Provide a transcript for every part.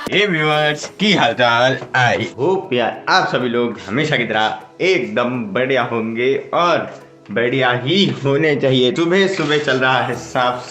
हे viewers की हालचाल। I hope यार आप सभी लोग हमेशा की तरह एकदम बढ़िया होंगे और बढ़िया ही होने चाहिए। सुबह सुबह चल रहा है साफ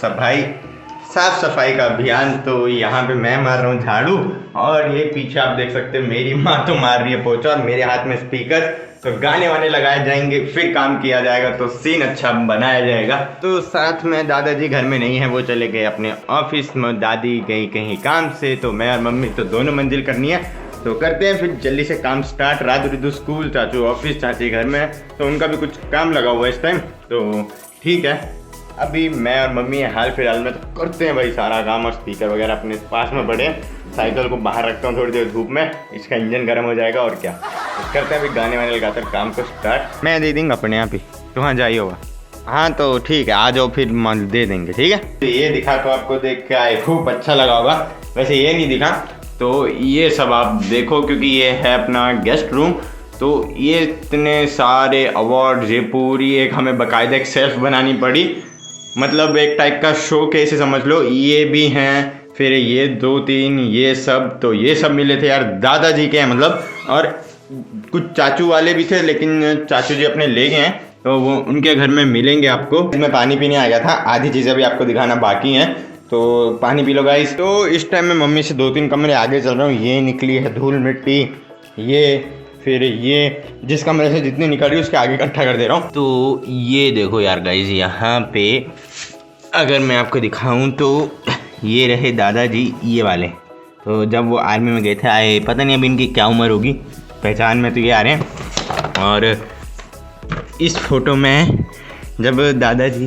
सफाई का अभियान। तो यहाँ पे मैं मार रहा हूँ झाड़ू और ये पीछे आप देख सकते हैं मेरी माँ तो मार रही है पोछा और मेरे हाथ में स्पीकर। तो गाने वाने लगाए जाएंगे, फिर काम किया जाएगा तो सीन अच्छा बनाया जाएगा। तो साथ में दादाजी घर में नहीं है, वो चले गए अपने ऑफिस में, दादी गई कहीं काम से, तो मैं और मम्मी तो दोनों मंजिल करनी है। तो करते हैं फिर जल्दी से काम स्टार्ट। राजू रिदू स्कूल, चाचू ऑफिस, चाची घर में है, तो उनका भी कुछ काम लगा हुआ है इस टाइम। तो ठीक है, अभी मैं और मम्मी हाल फिलहाल में तो करते हैं भाई सारा काम और स्पीकर वगैरह अपने पास में पड़े। साइकिल को बाहर रखता हूँ थोड़ी देर धूप में, इसका इंजन गर्म हो जाएगा और क्या। तो करते हैं अभी गाने वाने लगाकर काम को स्टार्ट। मैं दे देंगे अपने यहाँ पे, तो वहाँ जाइए होगा। हाँ तो ठीक है, आ जाओ फिर दे देंगे, ठीक है। तो ये दिखा तो आपको देख के आए खूब अच्छा लगा होगा। वैसे ये नहीं दिखा तो ये सब आप देखो, क्योंकि ये है अपना गेस्ट रूम। तो ये इतने सारे अवार्ड, ये पूरी एक हमें बाकायदा एक सेल्फ बनानी पड़ी, मतलब एक टाइप का शो कैसे समझ लो। ये भी हैं, फिर ये 2-3 ये सब, तो ये सब मिले थे यार दादाजी के हैं मतलब। और कुछ चाचू वाले भी थे, लेकिन चाचू जी अपने ले गए हैं, तो वो उनके घर में मिलेंगे आपको। मैं पानी पीने आ गया था, आधी चीज़ें भी आपको दिखाना बाकी हैं, तो पानी पी लो गाइस। तो इस टाइम में मम्मी से 2-3 कमरे आगे चल रहा हूँ। ये निकली है धूल मिट्टी, ये फिर ये जिस कमरे से जितनी निकल रही है उसके आगे इकट्ठा कर दे रहा हूँ। तो ये देखो यार गाइस, यहाँ पे अगर मैं आपको दिखाऊँ तो ये रहे दादाजी, ये वाले। तो जब वो आर्मी में गए थे आए, पता नहीं अभी इनकी क्या उम्र होगी, पहचान में तो ये आ रहे हैं। और इस फोटो में जब दादाजी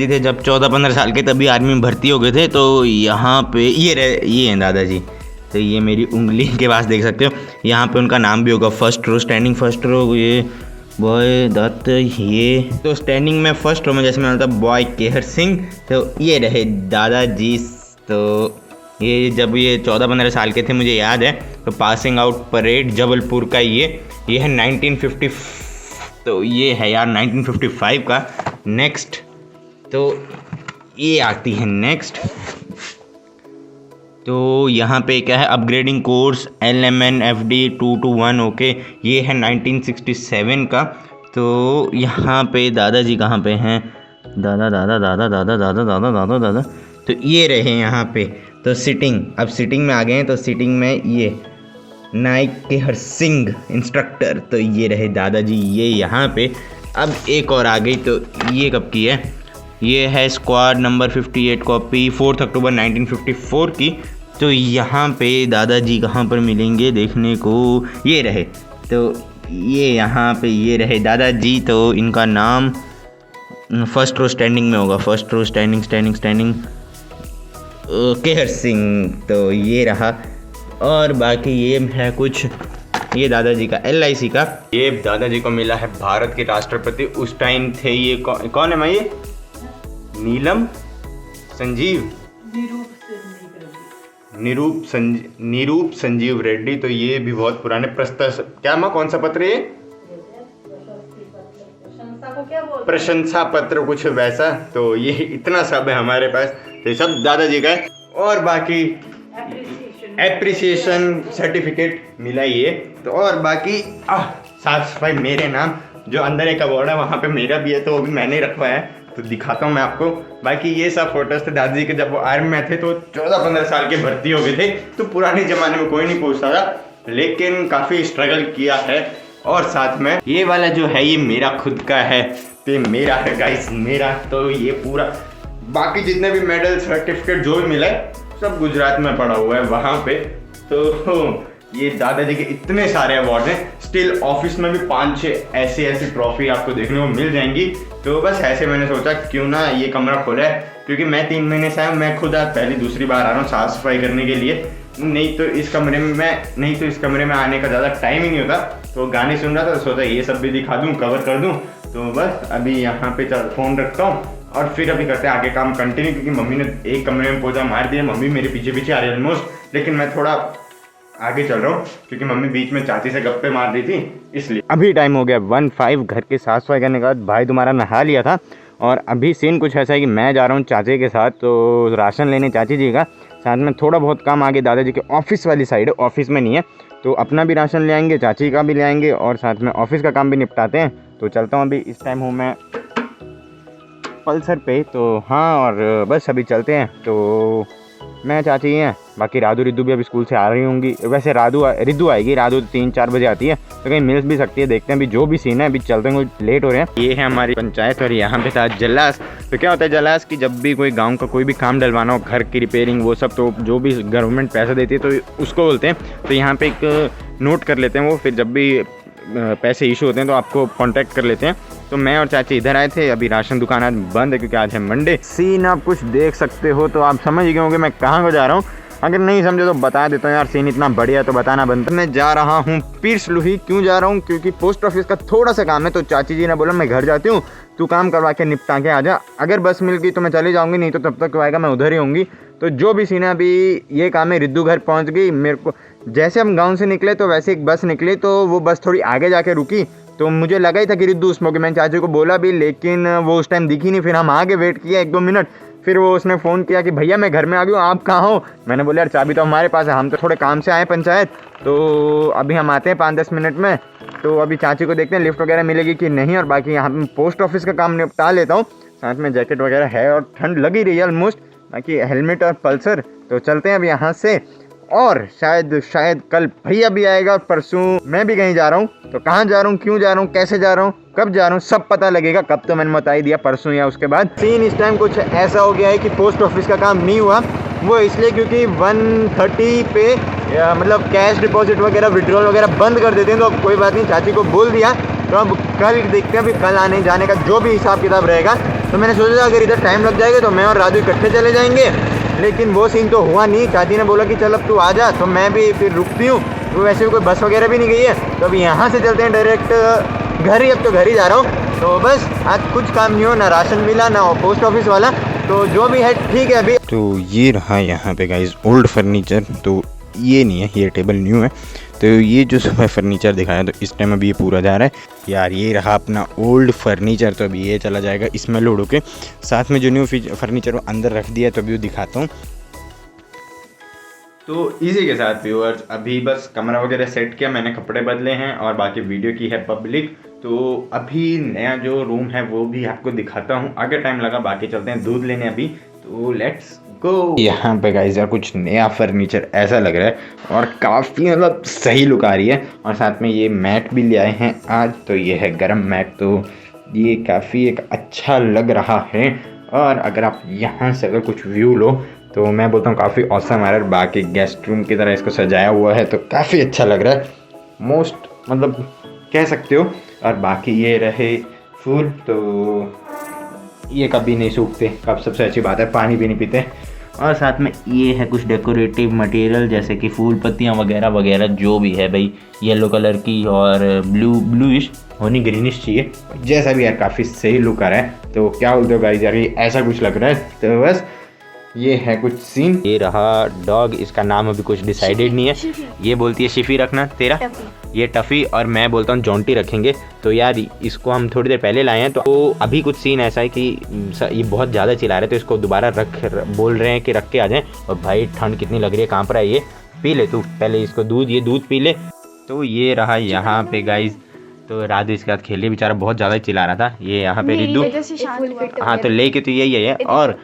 थे जब 14-15 साल के, तभी आर्मी में भर्ती हो गए थे। तो यहाँ पे ये हैं दादाजी। तो ये मेरी उंगली के पास देख सकते हो, यहाँ पे उनका नाम भी होगा। First row, standing first row, ये बॉय दत्त। ये तो स्टैंडिंग में फर्स्ट रो में जैसे मैंने बताया बॉय केहर सिंह। तो ये रहे दादाजी। तो ये जब ये 14-15 साल के थे मुझे याद है, तो पासिंग आउट परेड जबलपुर का ये है 1950। तो ये है यार 1955 का। नेक्स्ट तो ये आती है नेक्स्ट। तो यहाँ पे क्या है, अपग्रेडिंग कोर्स LMNFD 221, ओके। ये है 1967 का। तो यहाँ पे दादाजी कहाँ पे हैं, दादा। तो ये रहे यहाँ पे। तो सिटिंग, अब सिटिंग में आ गए हैं। तो सिटिंग में ये नाइक केहर सिंह इंस्ट्रक्टर, तो ये रहे दादाजी, ये यहाँ पे। अब एक और आ गई, तो ये कब की है, ये है स्क्वाड नंबर 58 कॉपी 4 अक्टूबर 1954 की। तो यहाँ पे दादाजी कहाँ पर मिलेंगे देखने को, ये रहे। तो ये यहाँ पे ये रहे दादाजी। तो इनका नाम फर्स्ट रो स्टैंडिंग में होगा, first row standing Kehar Singh. तो ये रहा। और बाकी ये है कुछ, ये दादाजी का LIC का, ये दादाजी को मिला है भारत के राष्ट्रपति उस टाइम थे। ये कौन है मैं, ये नीलम संजीव, निरूप संजीव रेड्डी। तो ये भी बहुत पुराने क्या माँ, कौन सा पत्र है ये, प्रशंसा पत्र कुछ वैसा। तो ये इतना सब है हमारे पास, तो ये सब दादाजी का है। और बाकी एप्रिसिएशन सर्टिफिकेट मिला ये। तो और बाकी साफ सफाई मेरे नाम, जो अंदर एक अवार्ड है वहाँ पे मेरा भी है, तो वो भी मैंने रखवाया है, तो दिखाता हूँ मैं आपको। बाकी ये सब फोटोज थे दादाजी के जब वो आर्मी में थे, तो 14-15 साल के भर्ती हो गए थे। तो पुराने ज़माने में कोई नहीं पूछता था, लेकिन काफ़ी स्ट्रगल किया है। और साथ में ये वाला जो है ये मेरा खुद का है, तो मेरा है गाइस, मेरा। तो ये पूरा बाकी जितने भी मेडल सर्टिफिकेट जो भी मिला है सब गुजरात में पड़ा हुआ है वहाँ पे। तो ये दादाजी के इतने सारे अवार्ड हैं। स्टिल ऑफिस में भी 5-6 ऐसी ट्रॉफी आपको देखने को मिल जाएंगी। तो बस ऐसे मैंने सोचा क्यों ना ये कमरा खोला है, क्योंकि मैं 3 महीने से आया, मैं खुद आज पहली दूसरी बार आ रहा हूँ साफ़ सफाई करने के लिए। नहीं तो इस कमरे में आने का ज़्यादा टाइम ही नहीं होता। तो गाने सुन रहा था, तो सोचा ये सब भी दिखा दूँ, कवर कर दूँ। तो बस अभी यहाँ पे फ़ोन रखता हूँ और फिर अभी करते हैं आगे काम कंटिन्यू, क्योंकि मम्मी ने एक कमरे में पोछा मार दिया। मम्मी मेरे पीछे आ रही है ऑलमोस्ट, लेकिन मैं थोड़ा आगे चल रहा हूँ क्योंकि मम्मी बीच में चाची से गप्पे मार रही थी, इसलिए। अभी टाइम हो गया 1:05 घर के साफ सफाई करने के बाद। भाई तुम्हारा नहा लिया था और अभी सीन कुछ ऐसा है कि मैं जा रहा हूँ चाची के साथ, तो राशन लेने चाची जी का। साथ में थोड़ा बहुत काम आगे दादाजी के ऑफिस वाली साइड है, ऑफिस में नहीं है, तो अपना भी राशन ले आएंगे, चाची का भी ले आएंगे और साथ में ऑफिस का काम भी निपटाते हैं। तो चलता हूँ, अभी इस टाइम हूँ मैं पल्सर पे, तो हाँ और बस अभी चलते हैं। तो मैं चाची हैं, बाकी राधू रिद्धू भी अभी स्कूल से आ रही होंगी। वैसे रिद्धू आएगी, राधू 3-4 बजे आती है, तो कहीं मिल भी सकती है, देखते हैं अभी जो भी सीन है। अभी चलते हैं, कुछ लेट हो रहे हैं। ये है हमारी पंचायत और यहाँ पे था जलास। तो क्या होता है जलास की, जब भी कोई गांव का कोई भी काम डलवाना हो, घर की रिपेयरिंग वो सब, तो जो भी गवर्नमेंट पैसा देती है तो उसको बोलते हैं। तो यहाँ पे एक नोट कर लेते हैं वो, फिर जब भी पैसे इशू होते हैं तो आपको कांटेक्ट कर लेते हैं। तो मैं और चाची इधर आए थे। अभी राशन दुकान आज बंद है क्योंकि आज है मंडे। सीन आप कुछ देख सकते हो तो आप समझ गए होंगे मैं कहाँ को जा रहा हूँ। अगर नहीं समझे तो बता देता हूँ यार, सीन इतना बढ़िया है तो बताना बनता है। मैं जा रहा हूँ पीरसलुही। क्यों जा रहा हूँ? क्योंकि पोस्ट ऑफिस का थोड़ा सा काम है। तो चाची जी ने बोला मैं घर जाती हूँ, तू काम करवा के निपटा के आ जा। अगर बस मिल गई तो मैं चली जाऊँगी, नहीं तो तब तक आएगा मैं उधर ही होंगी। तो जो भी सीन है अभी ये काम है। रिद्धू घर पहुँच गई। मेरे को जैसे हम गाँव से निकले तो वैसे एक बस निकली, तो वो बस थोड़ी आगे जाके रुकी। तो मुझे लगा ही था कि रिद्धू उसमें, मैंने चाची को बोला भी, लेकिन वो उस टाइम दिखी नहीं। फिर हम आगे वेट किया 1-2 मिनट, फिर वो उसने फ़ोन किया कि भैया मैं घर में आ गई हूँ, आप कहाँ हो? मैंने बोला यार चाबी तो हमारे पास है, हम तो थोड़े काम से आए पंचायत, तो अभी हम आते हैं 5-10 मिनट में। तो अभी चाची को देखते हैं लिफ्ट वगैरह मिलेगी कि नहीं, और बाकी यहाँ पोस्ट ऑफिस का काम निपटा लेता हूँ। साथ में जैकेट वगैरह है और ठंड लगी रही है ऑलमोस्ट, बाकी हेलमेट और पल्सर। तो चलते हैं अब यहाँ से, और शायद कल भैया भी आएगा और परसों मैं भी कहीं जा रहा हूँ। तो कहाँ जा रहा हूँ, क्यों जा रहा हूँ, कैसे जा रहा हूँ, कब जा रहा हूँ, सब पता लगेगा। कब तो मैंने बता ही दिया, परसों या उसके बाद। सीन इस टाइम कुछ ऐसा हो गया है कि पोस्ट ऑफिस का काम नहीं हुआ। वो इसलिए क्योंकि 1:30 पे मतलब कैश डिपॉजिट वगैरह विड्रॉल वगैरह बंद कर देते हैं। तो अब कोई बात नहीं, चाची को बोल दिया। तो अब कल देखते हैं, अभी कल आने जाने का जो भी हिसाब किताब रहेगा। तो मैंने सोचा अगर इधर टाइम लग जाएगा तो मैं और राजू इकट्ठे चले जाएंगे, लेकिन वो सीन तो हुआ नहीं। चाची ने बोला कि चल अब तू आ जा, तो मैं भी फिर रुकती हूँ। तो वैसे भी कोई बस वगैरह भी नहीं गई है, तो अभी यहाँ से चलते हैं डायरेक्ट घर ही। अब तो घर ही जा रहा हूँ। तो बस आज कुछ काम नहीं हो, ना राशन मिला ना पोस्ट ऑफिस वाला, तो जो भी है ठीक है अभी। तो ये रहा यहाँ पे गाइस ओल्ड फर्नीचर। तो ये नहीं है, ये टेबल न्यू है। तो ये जो सुबह फर्नीचर दिखाया तो इस टाइम अभी ये पूरा जा रहा है यार। ये रहा अपना ओल्ड फर्नीचर, तो अभी ये चला जाएगा इसमें लोड होके। साथ में जो न्यू फर्नीचर वो अंदर रख दिया है, तो अभी वो दिखाता हूँ। तो इसी के साथ व्यूअर्स अभी बस कमरा वगैरह सेट किया, मैंने कपड़े बदले हैं और बाकी वीडियो की है पब्लिक। तो अभी नया जो रूम है वो भी आपको दिखाता हूँ, अगर टाइम लगा। बाकी चलते हैं दूध लेने अभी, तो लेट्स गो। यहाँ पे गाइस यार कुछ नया फर्नीचर ऐसा लग रहा है और काफ़ी मतलब सही लुक आ रही है। और साथ में ये मैट भी ले आए हैं आज, तो ये है गरम मैट, तो ये काफ़ी एक अच्छा लग रहा है। और अगर आप यहाँ से अगर कुछ व्यू लो तो मैं बोलता हूँ काफ़ी ऑसम आ रहा है। बाकी गेस्ट रूम की तरह इसको सजाया हुआ है, तो काफ़ी अच्छा लग रहा है, मोस्ट मतलब कह सकते हो। और बाकी ये रहे फूल, तो ये कभी नहीं सूखते, कब सबसे अच्छी बात है, पानी भी नहीं पीते। और साथ में ये है कुछ डेकोरेटिव मटेरियल जैसे कि फूल पत्तियाँ वगैरह वगैरह जो भी है भाई, येलो कलर की और ब्लूइश होनी, ग्रीनिश चाहिए, जैसा भी यार काफ़ी सही लुक आ रहा है। तो क्या बोलते हो गाइस यार, ये ऐसा कुछ लग रहा है। तो बस ये है कुछ सीन। ये रहा डॉग, इसका नाम अभी कुछ डिसाइडेड नहीं है। ये बोलती है शिफी रखना तेरा, ये टफ़ी, और मैं बोलता हूँ जॉन्टी रखेंगे। तो यार इसको हम थोड़ी देर पहले लाए हैं, तो अभी कुछ सीन ऐसा है कि ये बहुत ज़्यादा चिल्ला रहे, तो इसको दोबारा बोल रहे हैं कि रख के आ जाएं। और भाई ठंड कितनी लग रही है, कहाँ पर है ये, पी ले तू पहले इसको ये दूध पी ले। तो ये रहा यहाँ पे गाइज, तो राधू इसके साथ खेलिए, बेचारा बहुत ज़्यादा चिल्ला रहा था। ये यहाँ पे रिद्धू, हाँ तो लेके तो यही है। और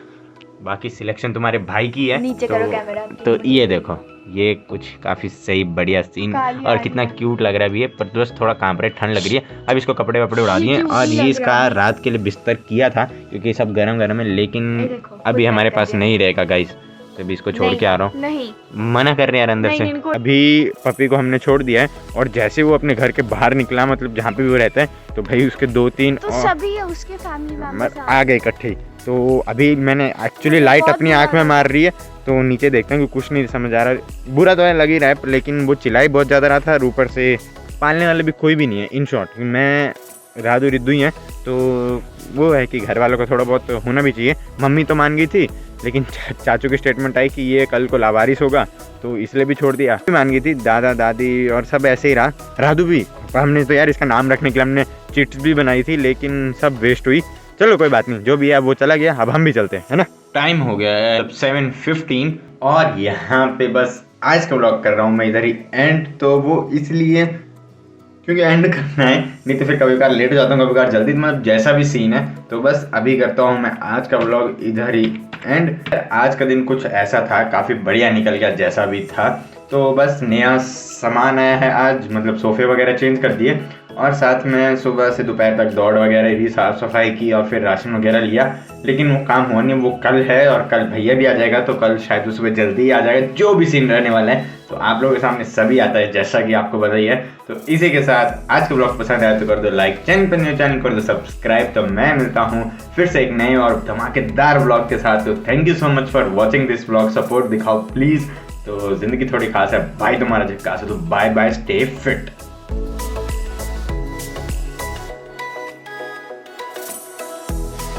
बाकी सिलेक्शन तुम्हारे भाई की है, नीचे करो कैमरा। तो ये देखो, ये कुछ काफ़ी सही बढ़िया सीन, और कितना क्यूट लग रहा है अभी ये, पर बस थोड़ा कांप रहा है, ठंड लग रही है। अब इसको कपड़े वपड़े उड़ा दिए, और ये इसका रात के लिए बिस्तर किया था क्योंकि सब गरम गरम है, लेकिन अभी हमारे पास नहीं रहेगा गाइस, तो अभी इसको छोड़ के आ रहा हूँ। नहीं मना कर रहे हैं यार अंदर से। अभी पपी को हमने छोड़ दिया है, और जैसे वो अपने घर के बाहर निकला, मतलब जहाँ पे भी वो रहता है, तो भाई उसके 2-3 तो सभी उसके फैमिली मेंबर्स आ गए इकट्ठे। तो अभी मैंने एक्चुअली लाइट अपनी आंख में मार रही है, तो नीचे देखते हैं कि कुछ नहीं समझ आ रहा। बुरा तो है लग ही रहा है, लेकिन वो चिल्लाई बहुत ज़्यादा रहा था, ऊपर से पालने वाले भी कोई भी नहीं है। इन शॉर्ट मैं राधू रिद्धू ही हैं, तो वो है कि घर वालों को थोड़ा बहुत होना भी चाहिए। मम्मी तो मान गई थी, लेकिन चाचू की स्टेटमेंट आई कि ये कल को लावारिस होगा, तो इसलिए भी छोड़ दिया। मान गई थी, दादा दादी और सब ऐसे ही रहा, राधू भी। हमने तो यार इसका नाम रखने के लिए हमने चिट्स भी बनाई थी, लेकिन सब वेस्ट हुई। चलो कोई बात नहीं, जो भी है वो चला गया, अब हम भी चलते हैं, है ना। टाइम हो गया है 7:15 और यहाँ पे बस आज का व्लॉग कर रहा हूँ मैं इधर ही एंड। तो वो इसलिए क्योंकि एंड करना है, नहीं तो फिर कभी कभार लेट हो जाता हूँ, कभी कभार जल्दी, मतलब जैसा भी सीन है। तो बस अभी करता हूँ मैं आज का व्लॉग इधर ही एंड। आज का दिन कुछ ऐसा था, काफ़ी बढ़िया निकल गया जैसा भी था। तो बस नया सामान आया है आज, मतलब सोफ़े वगैरह चेंज कर दिए और साथ में सुबह से दोपहर तक दौड़ वगैरह भी, साफ़ सफाई की और फिर राशन वगैरह लिया। लेकिन वो काम हुआ नहीं, वो कल है और कल भैया भी आ जाएगा, तो कल शायद वो सुबह जल्दी ही आ जाएगा। जो भी सीन रहने वाला है तो आप लोगों के सामने सभी आता है, जैसा कि आपको पता ही है। तो इसी के साथ आज का ब्लॉग पसंद आया तो कर दो लाइक, चैनल पर न्यू चैनल कर दो सब्सक्राइब। तो मैं मिलता हूँ फिर से एक नए और धमाकेदार ब्लॉग के साथ। तो thank you so much for watching this blog, support दिखाओ प्लीज़। तो ज़िंदगी थोड़ी खास है, भाई तुम्हारा झक्कास है, तो बाय बाय, स्टे फिट।